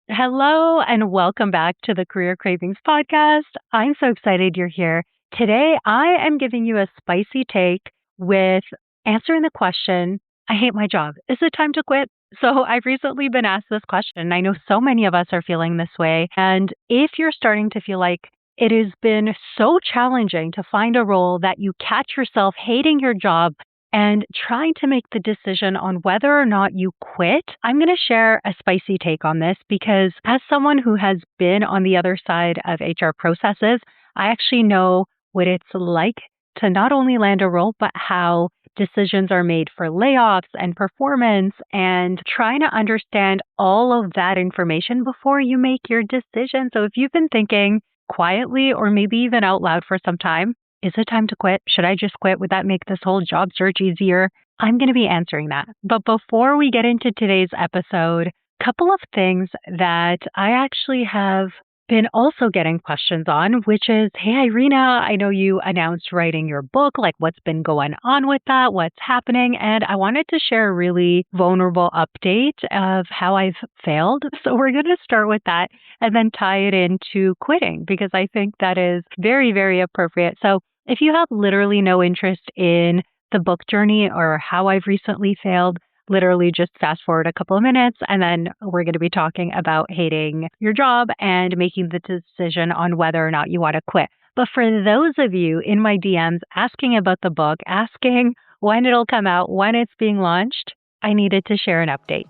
Hello and welcome back to the Career Cravings podcast. I'm so excited you're here. Today, I am giving you a spicy take with answering the question, I hate my job. Is it time to quit? So, I've recently been asked this question, and I know so many of us are feeling this way. And if you're starting to feel like it has been so challenging to find a role that you catch yourself hating your job, and trying to make the decision on whether or not you quit, I'm going to share a spicy take on this because as someone who has been on the other side of HR processes, I actually know what it's like to not only land a role, but how decisions are made for layoffs and performance and trying to understand all of that information before you make your decision. So if you've been thinking quietly or maybe even out loud for some time, is it time to quit? Should I just quit? Would that make this whole job search easier? I'm going to be answering that. But before we get into today's episode, a couple of things that I actually have been also getting questions on, which is, hey, Irina, I know you announced writing your book. Like, what's been going on with that? What's happening? And I wanted to share a really vulnerable update of how I've failed. So we're going to start with that and then tie it into quitting because I think that is very, very appropriate. So if you have literally no interest in the book journey or how I've recently failed, literally just fast forward a couple of minutes and then we're going to be talking about hating your job and making the decision on whether or not you want to quit. But for those of you in my DMs asking about the book, asking when it'll come out, when it's being launched, I needed to share an update.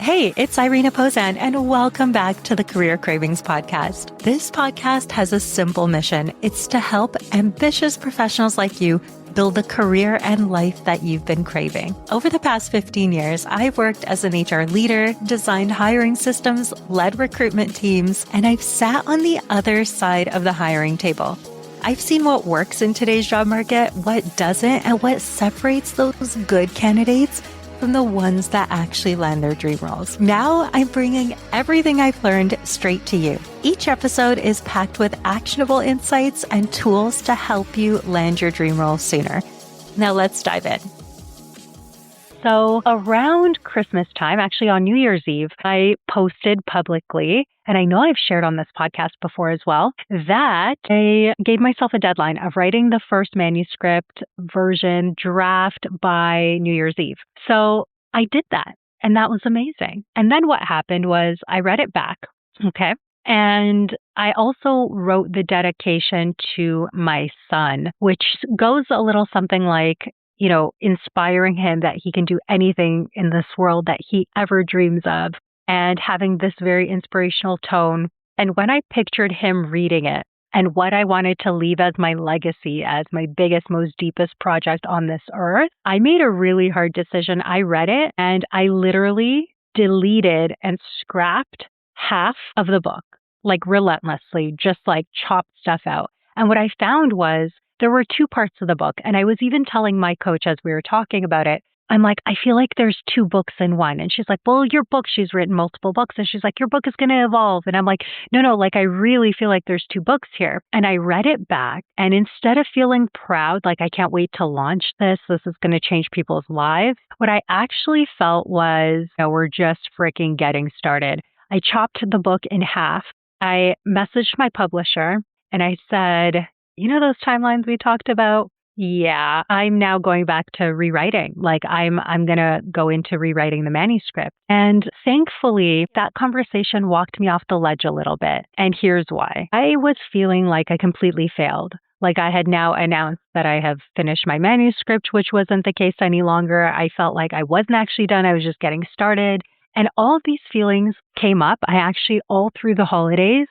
Hey, it's Irina Pozan, and welcome back to the Career Cravings podcast. This podcast has a simple mission. It's to help ambitious professionals like you build the career and life that you've been craving. Over the past 15 years, I've worked as an HR leader, designed hiring systems, led recruitment teams, and I've sat on the other side of the hiring table. I've seen what works in today's job market, what doesn't, and what separates those good candidates from the ones that actually land their dream roles. Now I'm bringing everything I've learned straight to you. Each episode is packed with actionable insights and tools to help you land your dream role sooner. Now let's dive in. So around Christmas time, actually on New Year's Eve, I posted publicly, and I know I've shared on this podcast before as well, that I gave myself a deadline of writing the first manuscript version draft by New Year's Eve. So I did that, and that was amazing. And then what happened was I read it back, okay? And I also wrote the dedication to my son, which goes a little something like, inspiring him that he can do anything in this world that he ever dreams of and having this very inspirational tone. And when I pictured him reading it and what I wanted to leave as my legacy, as my biggest, most deepest project on this earth, I made a really hard decision. I read it and I literally deleted and scrapped half of the book, like relentlessly, just like chopped stuff out. And what I found was there were two parts of the book. And I was even telling my coach as we were talking about it, I'm like, I feel like there's two books in one. And she's like, well, your book, she's written multiple books. And she's like, your book is going to evolve. And I'm like, no, like I really feel like there's two books here. And I read it back. And instead of feeling proud, like I can't wait to launch this is going to change people's lives, what I actually felt was, we're just freaking getting started. I chopped the book in half. I messaged my publisher and I said, those timelines we talked about? Yeah, I'm now going back to rewriting. Like I'm going to go into rewriting the manuscript. And thankfully, that conversation walked me off the ledge a little bit. And here's why. I was feeling like I completely failed. Like I had now announced that I have finished my manuscript, which wasn't the case any longer. I felt like I wasn't actually done. I was just getting started. And all of these feelings came up. I actually, all through the holidays,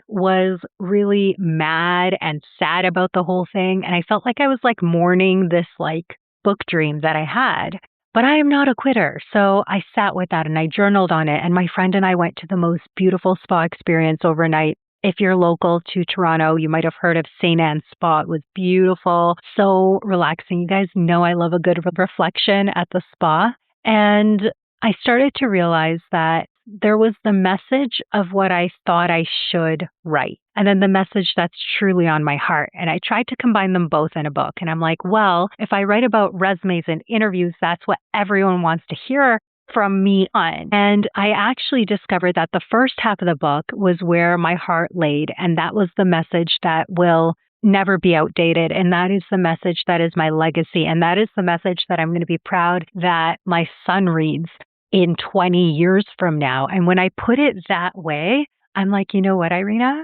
was really mad and sad about the whole thing. And I felt like I was like mourning this like book dream that I had. But I am not a quitter. So I sat with that and I journaled on it. And my friend and I went to the most beautiful spa experience overnight. If you're local to Toronto, you might have heard of St. Anne's Spa. It was beautiful, so relaxing. You guys know I love a good reflection at the spa. And I started to realize that there was the message of what I thought I should write, and then the message that's truly on my heart. And I tried to combine them both in a book. And I'm like, well, if I write about resumes and interviews, that's what everyone wants to hear. from me on. And I actually discovered that the first half of the book was where my heart laid. And that was the message that will never be outdated. And that is the message that is my legacy. And that is the message that I'm going to be proud that my son reads in 20 years from now. And when I put it that way, I'm like, you know what, Irina?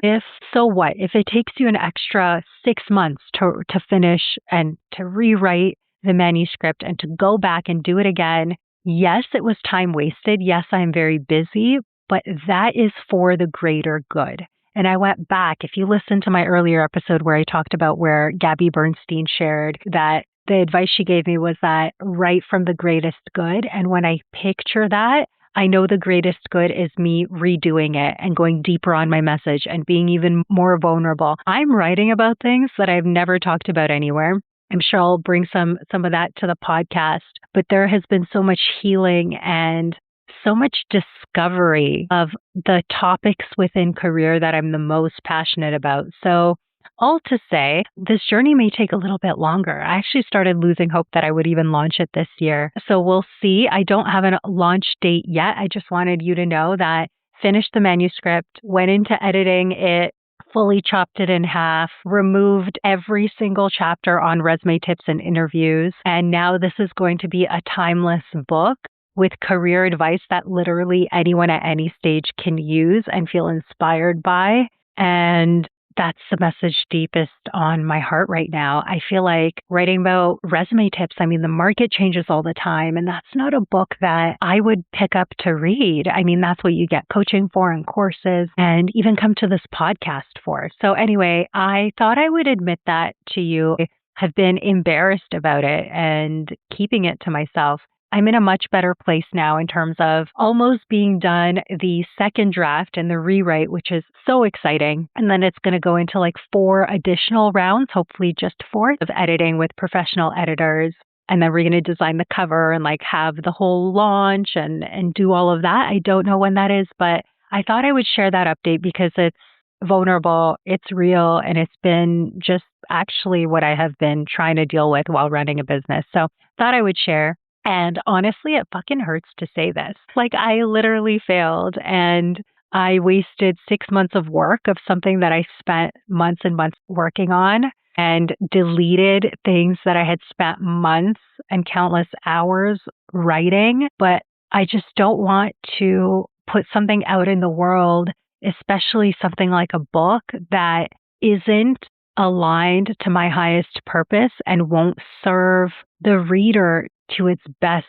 So what? If it takes you an extra 6 months to finish and to rewrite the manuscript and to go back and do it again, yes, it was time wasted. Yes, I'm very busy, but that is for the greater good. And I went back. If you listen to my earlier episode where I talked about where Gabby Bernstein shared that the advice she gave me was that write from the greatest good. And when I picture that, I know the greatest good is me redoing it and going deeper on my message and being even more vulnerable. I'm writing about things that I've never talked about anywhere. I'm sure I'll bring some of that to the podcast, but there has been so much healing and so much discovery of the topics within career that I'm the most passionate about. So all to say, this journey may take a little bit longer. I actually started losing hope that I would even launch it this year. So we'll see. I don't have a launch date yet. I just wanted you to know that finished the manuscript, went into editing it, fully chopped it in half, removed every single chapter on resume tips and interviews. And now this is going to be a timeless book with career advice that literally anyone at any stage can use and feel inspired by. And that's the message deepest on my heart right now. I feel like writing about resume tips, I mean, the market changes all the time, and that's not a book that I would pick up to read. I mean, that's what you get coaching for and courses and even come to this podcast for. So anyway, I thought I would admit that to you. I have been embarrassed about it and keeping it to myself. I'm in a much better place now in terms of almost being done the second draft and the rewrite, which is so exciting. And then it's going to go into like 4 additional rounds, hopefully just 4 of editing with professional editors. And then we're going to design the cover and like have the whole launch and do all of that. I don't know when that is, but I thought I would share that update because it's vulnerable, it's real, and it's been just actually what I have been trying to deal with while running a business. So thought I would share. And honestly, it fucking hurts to say this. Like, I literally failed and I wasted 6 months of work of something that I spent months and months working on and deleted things that I had spent months and countless hours writing. But I just don't want to put something out in the world, especially something like a book that isn't aligned to my highest purpose and won't serve the reader to its best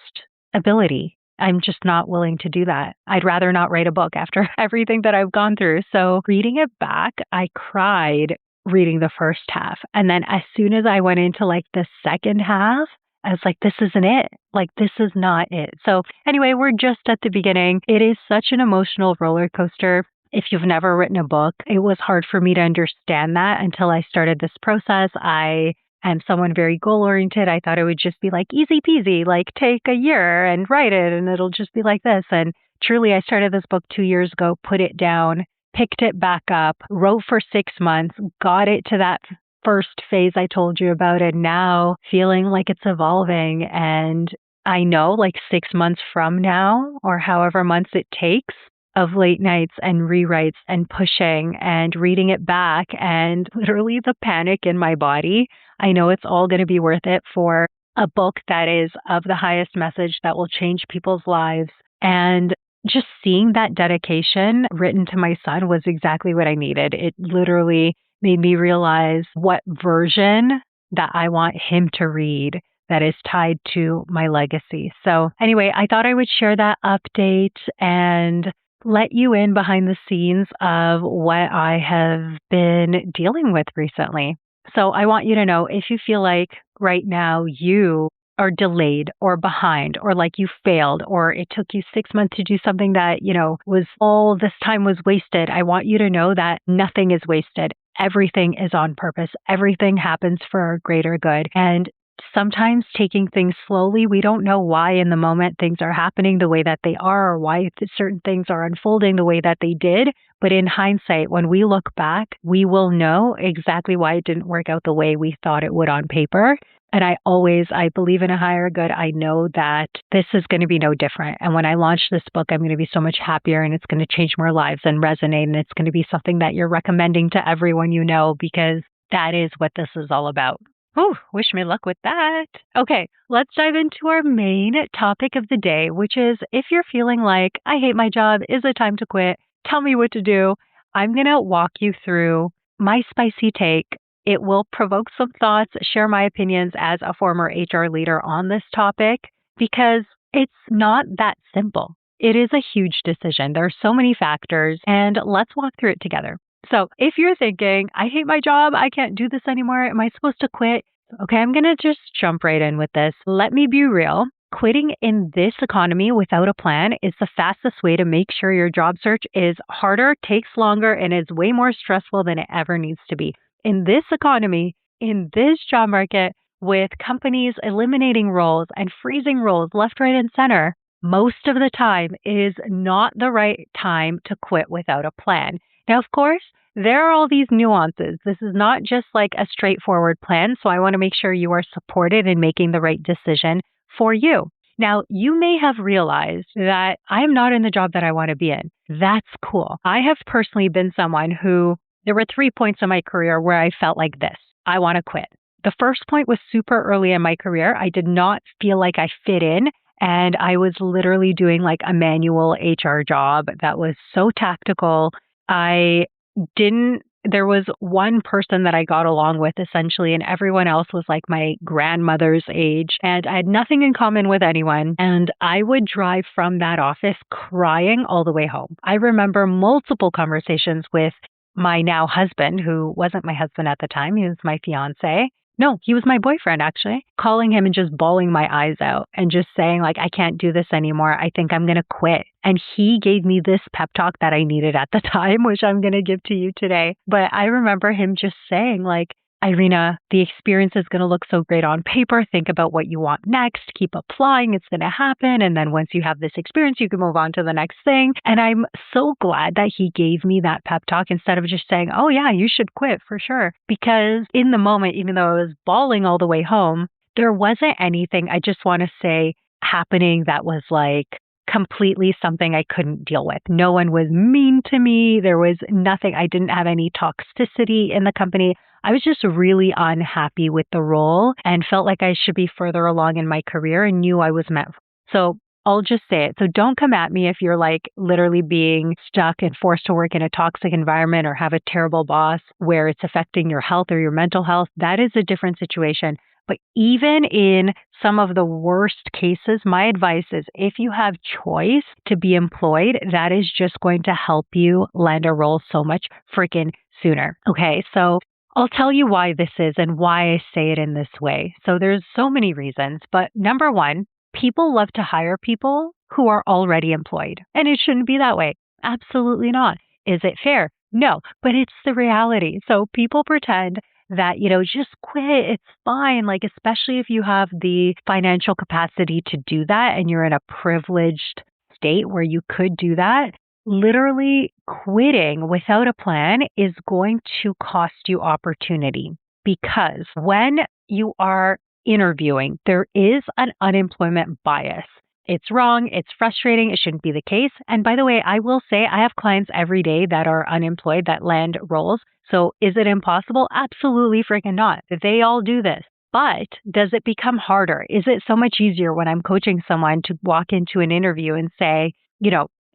ability. I'm just not willing to do that. I'd rather not write a book after everything that I've gone through. So reading it back, I cried reading the first half. And then as soon as I went into like the second half, I was like, this isn't it. Like, this is not it. So anyway, we're just at the beginning. It is such an emotional roller coaster. If you've never written a book, it was hard for me to understand that until I started this process. I am someone very goal-oriented. I thought it would just be like easy peasy, like take a year and write it and it'll just be like this. And truly, I started this book 2 years ago, put it down, picked it back up, wrote for 6 months, got it to that first phase I told you about, and now feeling like it's evolving. And I know like 6 months from now, or however months it takes, of late nights and rewrites and pushing and reading it back and literally the panic in my body, I know it's all going to be worth it for a book that is of the highest message that will change people's lives. And just seeing that dedication written to my son was exactly what I needed. It literally made me realize what version that I want him to read that is tied to my legacy. So anyway, I thought I would share that update and let you in behind the scenes of what I have been dealing with recently. So I want you to know, if you feel like right now you are delayed or behind or like you failed or it took you 6 months to do something that, was all this time was wasted, I want you to know that nothing is wasted. Everything is on purpose. Everything happens for our greater good. And sometimes taking things slowly, we don't know why in the moment things are happening the way that they are or why certain things are unfolding the way that they did. But in hindsight, when we look back, we will know exactly why it didn't work out the way we thought it would on paper. And I believe in a higher good. I know that this is going to be no different. And when I launch this book, I'm going to be so much happier and it's going to change more lives and resonate. And it's going to be something that you're recommending to everyone you know, because that is what this is all about. Oh, wish me luck with that. Okay, let's dive into our main topic of the day, which is if you're feeling like, I hate my job, is it time to quit? Tell me what to do. I'm going to walk you through my spicy take. It will provoke some thoughts, share my opinions as a former HR leader on this topic, because it's not that simple. It is a huge decision. There are so many factors, and let's walk through it together. So if you're thinking, I hate my job, I can't do this anymore, am I supposed to quit? Okay, I'm going to just jump right in with this. Let me be real. Quitting in this economy without a plan is the fastest way to make sure your job search is harder, takes longer, and is way more stressful than it ever needs to be. In this economy, in this job market, with companies eliminating roles and freezing roles left, right, and center, most of the time is not the right time to quit without a plan. Now, of course, there are all these nuances. This is not just like a straightforward plan, so I want to make sure you are supported in making the right decision for you. Now, you may have realized that I'm not in the job that I want to be in. That's cool. I have personally been someone who, there were 3 points in my career where I felt like this. I want to quit. The first point was super early in my career. I did not feel like I fit in. And I was literally doing like a manual HR job that was so tactical. There was one person that I got along with essentially, and everyone else was like my grandmother's age. And I had nothing in common with anyone. And I would drive from that office crying all the way home. I remember multiple conversations with my now husband, who wasn't my husband at the time. He was my fiance. No, he was my boyfriend, actually, calling him and just bawling my eyes out and just saying, like, I can't do this anymore. I think I'm going to quit. And he gave me this pep talk that I needed at the time, which I'm going to give to you today. But I remember him just saying, like, Irina, the experience is going to look so great on paper. Think about what you want next. Keep applying. It's going to happen. And then once you have this experience, you can move on to the next thing. And I'm so glad that he gave me that pep talk instead of just saying, oh, yeah, you should quit for sure. Because in the moment, even though I was bawling all the way home, there wasn't anything, I just want to say, happening that was like completely something I couldn't deal with. No one was mean to me. There was nothing. I didn't have any toxicity in the company. I was just really unhappy with the role and felt like I should be further along in my career and knew I was meant for. So I'll just say it. So don't come at me if you're like literally being stuck and forced to work in a toxic environment or have a terrible boss where it's affecting your health or your mental health. That is a different situation. But even in some of the worst cases, my advice is if you have choice to be employed, that is just going to help you land a role so much freaking sooner. Okay, so I'll tell you why this is and why I say it in this way. So there's so many reasons, but number one, people love to hire people who are already employed, and it shouldn't be that way. Absolutely not. Is it fair? No, but it's the reality. So people pretend that, just quit. It's fine. Like, especially if you have the financial capacity to do that and you're in a privileged state where you could do that. Literally quitting without a plan is going to cost you opportunity, because when you are interviewing, there is an unemployment bias. It's wrong. It's frustrating. It shouldn't be the case. And by the way, I will say I have clients every day that are unemployed that land roles. So is it impossible? Absolutely freaking not. They all do this. But does it become harder? Is it so much easier when I'm coaching someone to walk into an interview and say,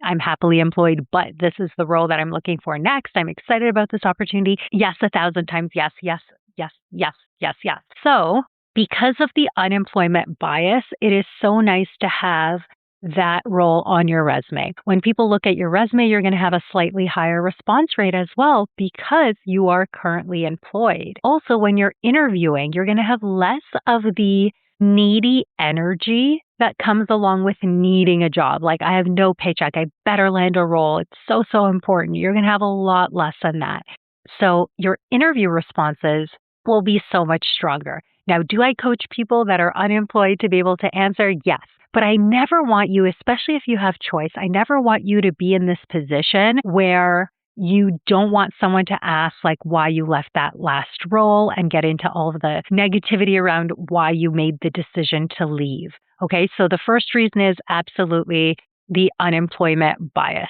I'm happily employed, but this is the role that I'm looking for next. I'm excited about this opportunity. Yes, 1,000 times. Yes, yes, yes, yes, yes, yes. So because of the unemployment bias, it is so nice to have that role on your resume. When people look at your resume, you're going to have a slightly higher response rate as well because you are currently employed. Also, when you're interviewing, you're going to have less of the needy energy that comes along with needing a job. Like, I have no paycheck. I better land a role. It's so, so important. You're going to have a lot less than that. So your interview responses will be so much stronger. Now, do I coach people that are unemployed to be able to answer? Yes. But I never want you, especially if you have choice, I never want you to be in this position where You don't want someone to ask like why you left that last role and get into all of the negativity around why you made the decision to leave. Okay, so the first reason is absolutely the unemployment bias.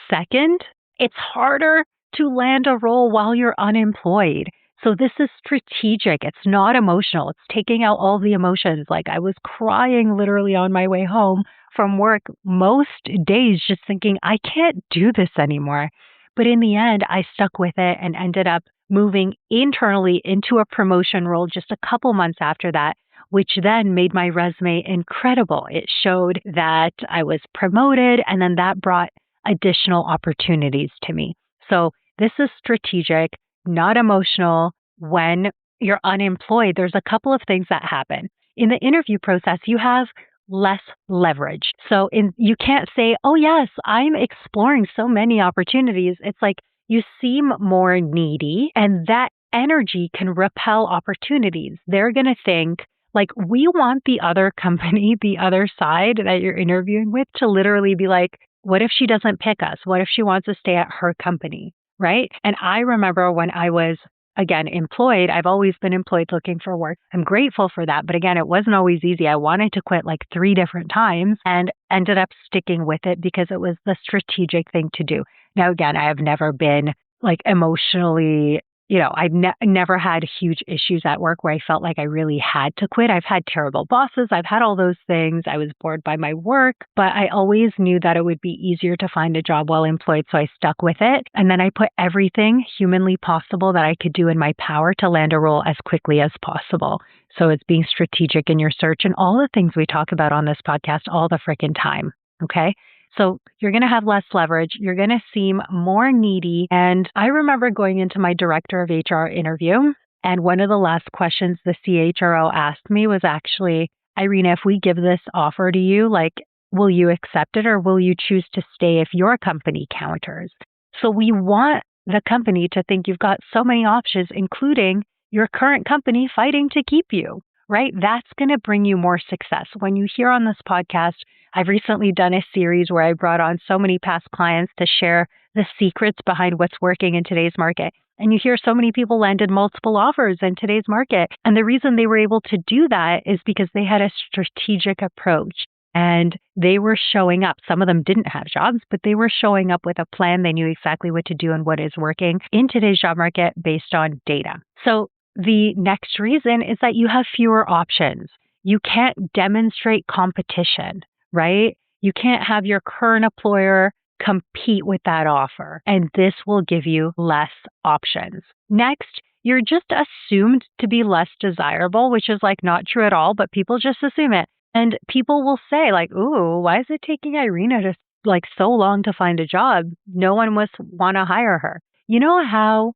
Second, it's harder to land a role while you're unemployed. So this is strategic. It's not emotional. It's taking out all the emotions. Like I was crying literally on my way home from work most days just thinking, I can't do this anymore. But in the end, I stuck with it and ended up moving internally into a promotion role just a couple months after that, which then made my resume incredible. It showed that I was promoted, and then that brought additional opportunities to me. So this is strategic, not emotional. When you're unemployed, there's a couple of things that happen. In the interview process, you have less leverage. So you can't say, oh, yes, I'm exploring so many opportunities. It's like you seem more needy, and that energy can repel opportunities. They're going to think, like, we want the other company, the other side that you're interviewing with to literally be like, what if she doesn't pick us? What if she wants to stay at her company? Right? And I remember when I was, again, employed, I've always been employed looking for work. I'm grateful for that. But again, it wasn't always easy. I wanted to quit like 3 different times and ended up sticking with it because it was the strategic thing to do. Now, again, I have never been like emotionally, I've never had huge issues at work where I felt like I really had to quit. I've had terrible bosses. I've had all those things. I was bored by my work, but I always knew that it would be easier to find a job while employed. So I stuck with it. And then I put everything humanly possible that I could do in my power to land a role as quickly as possible. So it's being strategic in your search and all the things we talk about on this podcast all the freaking time. Okay. So you're going to have less leverage. You're going to seem more needy. And I remember going into my director of HR interview, and one of the last questions the CHRO asked me was actually, Irina, if we give this offer to you, like, will you accept it or will you choose to stay if your company counters? So we want the company to think you've got so many options, including your current company fighting to keep you, right? That's going to bring you more success. When you hear on this podcast, I've recently done a series where I brought on so many past clients to share the secrets behind what's working in today's market. And you hear so many people landed multiple offers in today's market. And the reason they were able to do that is because they had a strategic approach and they were showing up. Some of them didn't have jobs, but they were showing up with a plan. They knew exactly what to do and what is working in today's job market based on data. So the next reason is that you have fewer options. You can't demonstrate competition, right? You can't have your current employer compete with that offer, and this will give you less options. Next, you're just assumed to be less desirable, which is like not true at all, but people just assume it. And people will say like, ooh, why is it taking Irina to like so long to find a job? No one must want to hire her. You know how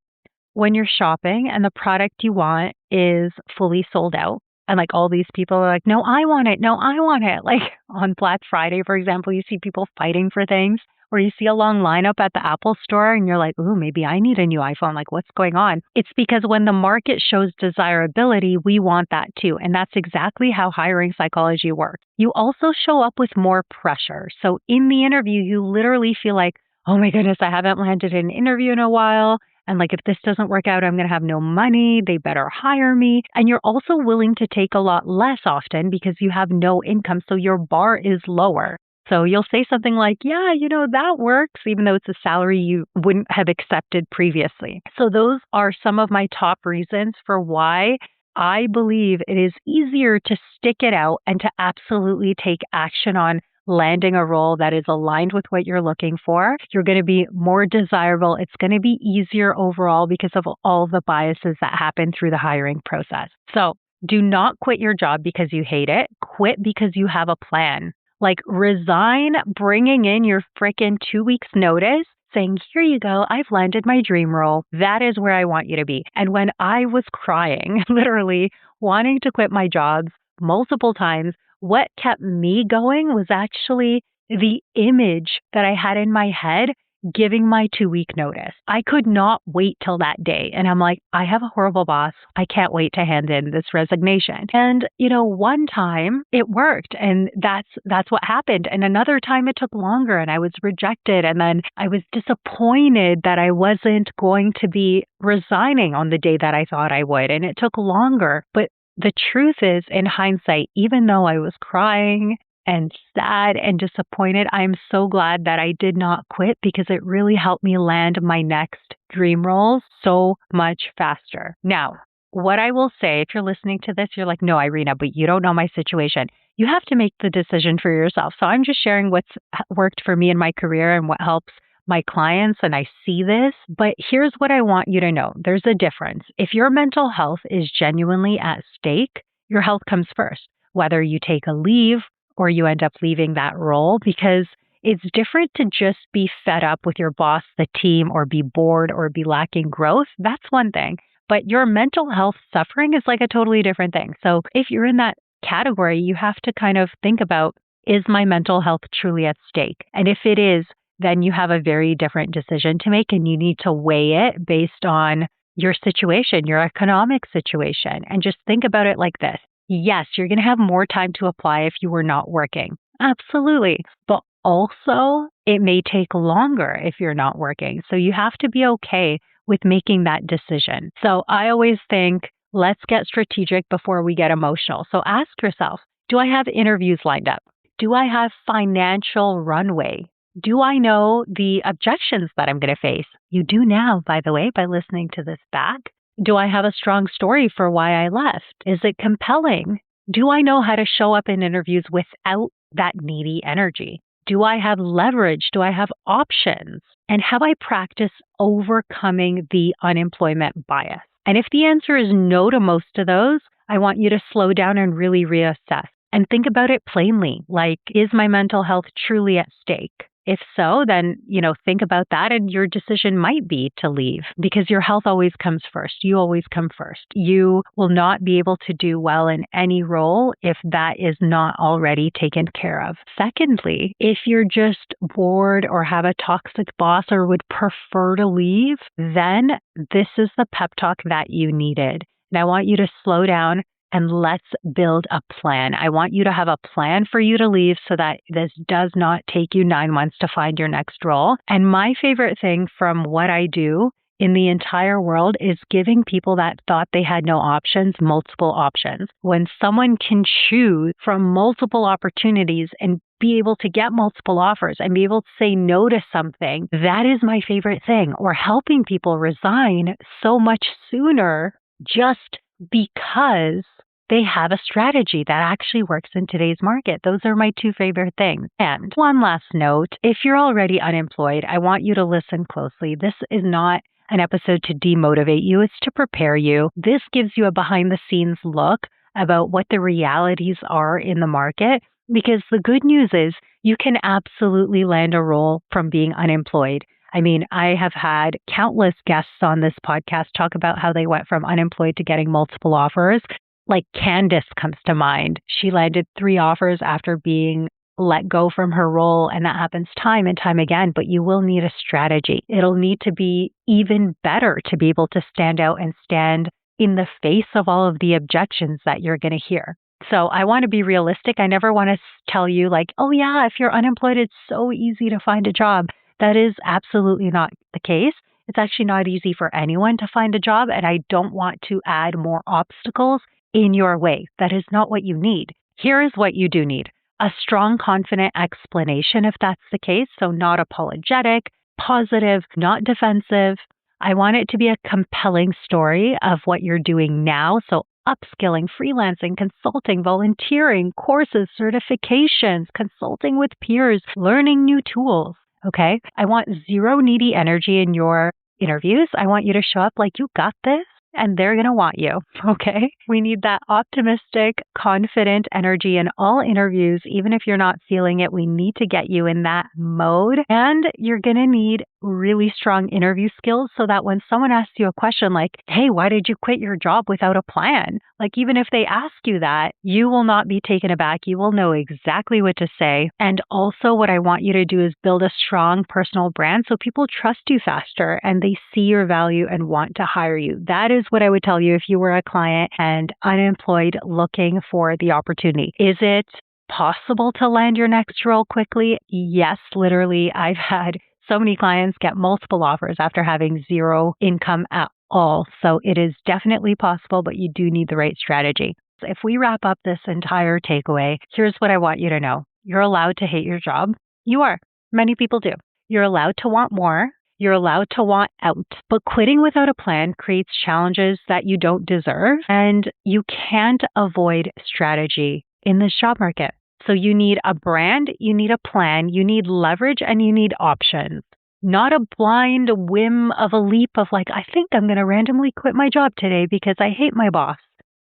when you're shopping and the product you want is fully sold out and like all these people are like, no, I want it. No, I want it. Like on Black Friday, for example, you see people fighting for things, or you see a long lineup at the Apple store and you're like, ooh, maybe I need a new iPhone. Like what's going on? It's because when the market shows desirability, we want that too. And that's exactly how hiring psychology works. You also show up with more pressure. So in the interview, you literally feel like, oh my goodness, I haven't landed an interview in a while. And like, if this doesn't work out, I'm going to have no money. They better hire me. And you're also willing to take a lot less often because you have no income. So your bar is lower. So you'll say something like, yeah, that works, even though it's a salary you wouldn't have accepted previously. So those are some of my top reasons for why I believe it is easier to stick it out and to absolutely take action on landing a role that is aligned with what you're looking for. You're going to be more desirable. It's going to be easier overall because of all the biases that happen through the hiring process. So do not quit your job because you hate it. Quit because you have a plan. Like resign, bringing in your frickin' 2 weeks notice, saying, here you go, I've landed my dream role. That is where I want you to be. And when I was crying, literally wanting to quit my jobs multiple times, what kept me going was actually the image that I had in my head giving my 2-week notice. I could not wait till that day. And I'm like, I have a horrible boss. I can't wait to hand in this resignation. And, one time it worked and that's what happened. And another time it took longer and I was rejected. And then I was disappointed that I wasn't going to be resigning on the day that I thought I would. And it took longer. But the truth is, in hindsight, even though I was crying and sad and disappointed, I'm so glad that I did not quit because it really helped me land my next dream roles so much faster. Now, what I will say, if you're listening to this, you're like, no, Irina, but you don't know my situation. You have to make the decision for yourself. So I'm just sharing what's worked for me in my career and what helps my clients, and I see this, but here's what I want you to know. There's a difference. If your mental health is genuinely at stake, your health comes first, whether you take a leave or you end up leaving that role, because it's different to just be fed up with your boss, the team, or be bored or be lacking growth. That's one thing. But your mental health suffering is like a totally different thing. So if you're in that category, you have to kind of think about, is my mental health truly at stake? And if it is, then you have a very different decision to make and you need to weigh it based on your situation, your economic situation. And just think about it like this. Yes, you're going to have more time to apply if you were not working. Absolutely. But also, it may take longer if you're not working. So you have to be okay with making that decision. So I always think, let's get strategic before we get emotional. So ask yourself, do I have interviews lined up? Do I have financial runway? Do I know the objections that I'm going to face? You do now, by the way, by listening to this back. Do I have a strong story for why I left? Is it compelling? Do I know how to show up in interviews without that needy energy? Do I have leverage? Do I have options? And have I practiced overcoming the unemployment bias? And if the answer is no to most of those, I want you to slow down and really reassess and think about it plainly. Like, is my mental health truly at stake? If so, then, think about that and your decision might be to leave because your health always comes first. You always come first. You will not be able to do well in any role if that is not already taken care of. Secondly, if you're just bored or have a toxic boss or would prefer to leave, then this is the pep talk that you needed. And I want you to slow down and let's build a plan. I want you to have a plan for you to leave so that this does not take you 9 months to find your next role. And my favorite thing from what I do in the entire world is giving people that thought they had no options, multiple options. When someone can choose from multiple opportunities and be able to get multiple offers and be able to say no to something, that is my favorite thing. Or helping people resign so much sooner just because they have a strategy that actually works in today's market. Those are my 2 favorite things. And one last note, if you're already unemployed, I want you to listen closely. This is not an episode to demotivate you. It's to prepare you. This gives you a behind the scenes look about what the realities are in the market, because the good news is you can absolutely land a role from being unemployed. I mean, I have had countless guests on this podcast talk about how they went from unemployed to getting multiple offers. Like Candace comes to mind. She landed 3 offers after being let go from her role, and that happens time and time again, but you will need a strategy. It'll need to be even better to be able to stand out and stand in the face of all of the objections that you're going to hear. So I want to be realistic. I never want to tell you like, oh yeah, if you're unemployed, it's so easy to find a job. That is absolutely not the case. It's actually not easy for anyone to find a job, and I don't want to add more obstacles in your way. That is not what you need. Here is what you do need. A strong, confident explanation if that's the case. So not apologetic, positive, not defensive. I want it to be a compelling story of what you're doing now. So upskilling, freelancing, consulting, volunteering, courses, certifications, consulting with peers, learning new tools. Okay? I want zero needy energy in your interviews. I want you to show up like you got this and they're going to want you. Okay. We need that optimistic, confident energy in all interviews. Even if you're not feeling it, we need to get you in that mode. And you're going to need really strong interview skills so that when someone asks you a question like, hey, why did you quit your job without a plan? Like, even if they ask you that, you will not be taken aback. You will know exactly what to say. And also what I want you to do is build a strong personal brand so people trust you faster and they see your value and want to hire you. That is what I would tell you if you were a client and unemployed looking for the opportunity. Is it possible to land your next role quickly? Yes, literally. I've had so many clients get multiple offers after having zero income at all. So it is definitely possible, but you do need the right strategy. So if we wrap up this entire takeaway, here's what I want you to know. You're allowed to hate your job. You are. Many people do. You're allowed to want more. You're allowed to want out. But quitting without a plan creates challenges that you don't deserve, and you can't avoid strategy in this job market. So you need a brand, you need a plan, you need leverage, and you need options. Not a blind whim of a leap of like, I think I'm going to randomly quit my job today because I hate my boss.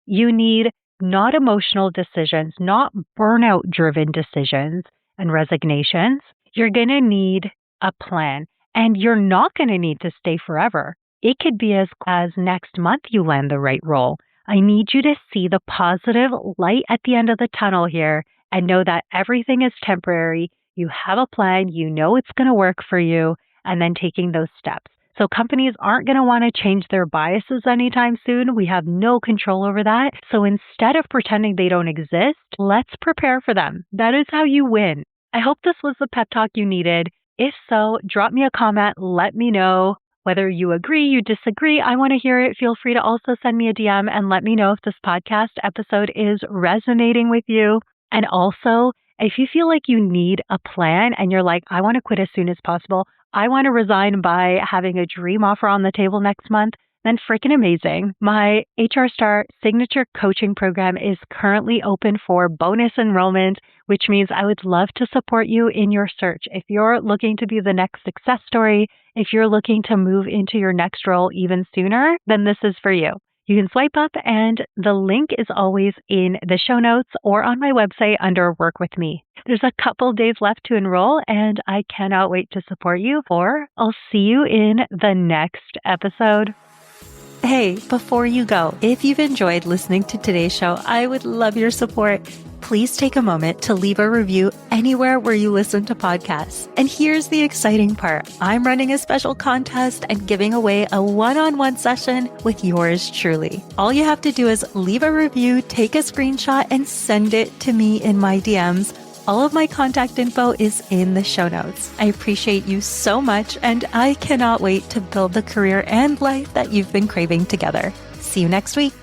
You need not emotional decisions, not burnout-driven decisions and resignations. You're going to need a plan, and you're not going to need to stay forever. It could be as next month you land the right role. I need you to see the positive light at the end of the tunnel here and know that everything is temporary. You have a plan, you know it's going to work for you, and then taking those steps. So companies aren't going to want to change their biases anytime soon. We have no control over that. So instead of pretending they don't exist, let's prepare for them. That is how you win. I hope this was the pep talk you needed. If so, drop me a comment. Let me know whether you agree, you disagree. I want to hear it. Feel free to also send me a DM and let me know if this podcast episode is resonating with you. And also, if you feel like you need a plan and you're like, I want to quit as soon as possible, I want to resign by having a dream offer on the table next month, then freaking amazing. My HR Star signature coaching program is currently open for bonus enrollment, which means I would love to support you in your search. If you're looking to be the next success story, if you're looking to move into your next role even sooner, then this is for you. You can swipe up and the link is always in the show notes or on my website under Work With Me. There's a couple days left to enroll and I cannot wait to support you, or I'll see you in the next episode. Hey, before you go, if you've enjoyed listening to today's show, I would love your support. Please take a moment to leave a review anywhere where you listen to podcasts. And here's the exciting part. I'm running a special contest and giving away a one-on-one session with yours truly. All you have to do is leave a review, take a screenshot, and send it to me in my DMs. All of my contact info is in the show notes. I appreciate you so much, and I cannot wait to build the career and life that you've been craving together. See you next week.